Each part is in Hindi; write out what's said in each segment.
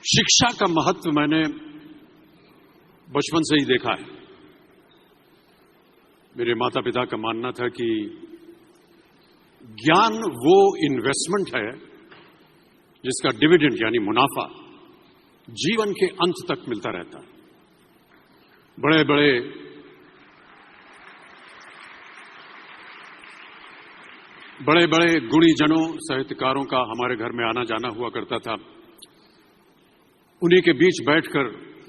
शिक्षा का महत्व मैंने बचपन से ही देखा है। मेरे माता पिता का मानना था कि ज्ञान वो इन्वेस्टमेंट है जिसका डिविडेंड यानी मुनाफा जीवन के अंत तक मिलता रहता है। बड़े बड़े गुणीजनों साहित्यकारों का हमारे घर में आना जाना हुआ करता था। उन्हीं के बीच बैठकर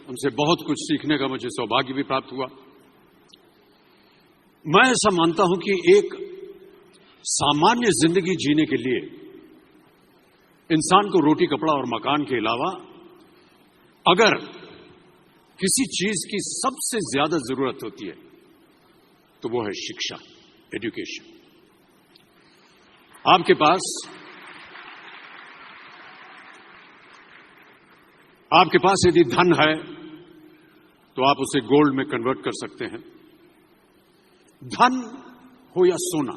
उनसे बहुत कुछ सीखने का मुझे सौभाग्य भी प्राप्त हुआ। मैं ऐसा मानता हूं कि एक सामान्य जिंदगी जीने के लिए इंसान को रोटी कपड़ा और मकान के अलावा अगर किसी चीज की सबसे ज्यादा जरूरत होती है तो वो है शिक्षा, एजुकेशन। आपके पास यदि धन है तो आप उसे गोल्ड में कन्वर्ट कर सकते हैं। धन हो या सोना,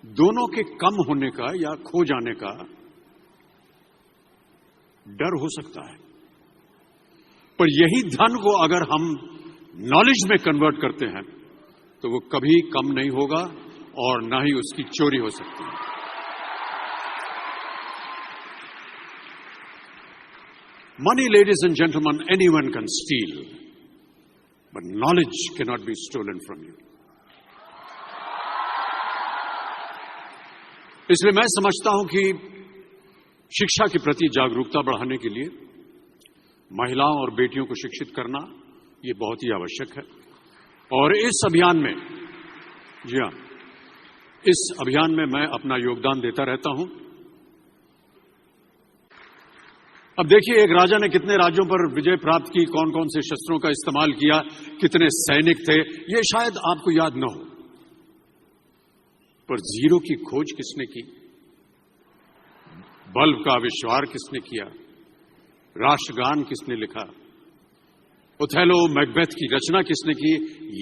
दोनों के कम होने का या खो जाने का डर हो सकता है, पर यही धन को अगर हम नॉलेज में कन्वर्ट करते हैं तो वो कभी कम नहीं होगा और ना ही उसकी चोरी हो सकती है। Money, ladies and gentlemen, anyone can steal, but knowledge cannot be stolen from you. इसलिए मैं समझता हूं कि शिक्षा के प्रति जागरूकता बढ़ाने के लिए महिलाओं और बेटियों को शिक्षित करना ये बहुत ही आवश्यक है। और इस अभियान में, जी हां, इस अभियान में मैं अपना योगदान देता रहता हूं। अब देखिए, एक राजा ने कितने राज्यों पर विजय प्राप्त की, कौन कौन से शस्त्रों का इस्तेमाल किया, कितने सैनिक थे, ये शायद आपको याद न हो, पर जीरो की खोज किसने की, बल्ब का आविष्कार किसने किया, राष्ट्रगान किसने लिखा, ओथेलो मैकबेथ की रचना किसने की,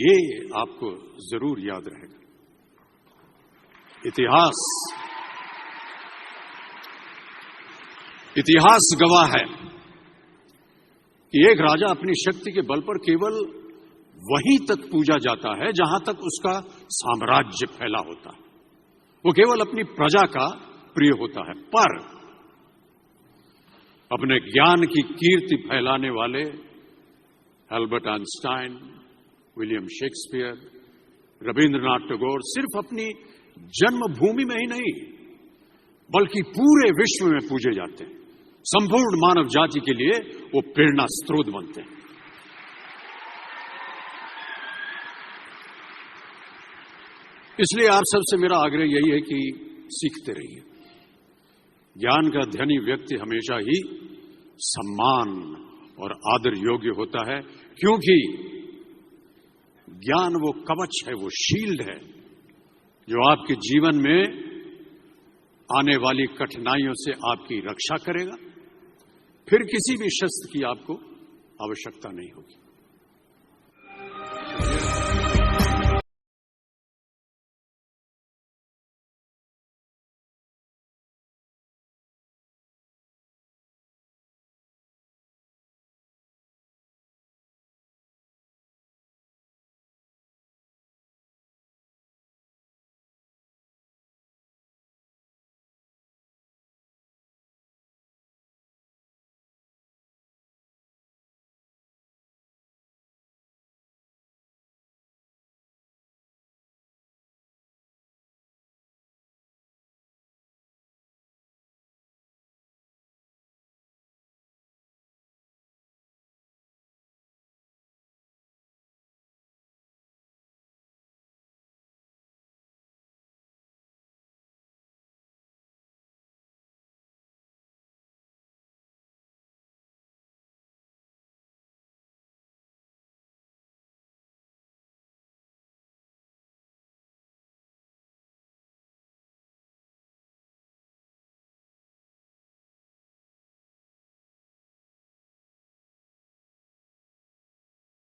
ये आपको जरूर याद रहेगा। इतिहास गवाह है कि एक राजा अपनी शक्ति के बल पर केवल वहीं तक पूजा जाता है जहां तक उसका साम्राज्य फैला होता है। वो केवल अपनी प्रजा का प्रिय होता है। पर अपने ज्ञान की कीर्ति फैलाने वाले Albert Einstein, William Shakespeare, Rabindranath Tagore सिर्फ अपनी जन्मभूमि में ही नहीं बल्कि पूरे विश्व में पूजे जाते हैं। संपूर्ण मानव जाति के लिए वो प्रेरणा स्रोत बनते हैं। इसलिए आप सबसे मेरा आग्रह यही है कि सीखते रहिए। ज्ञान का धनी व्यक्ति हमेशा ही सम्मान और आदर योग्य होता है, क्योंकि ज्ञान वो कवच है, वो शील्ड है जो आपके जीवन में आने वाली कठिनाइयों से आपकी रक्षा करेगा। फिर किसी भी शस्त्र की आपको आवश्यकता नहीं होगी।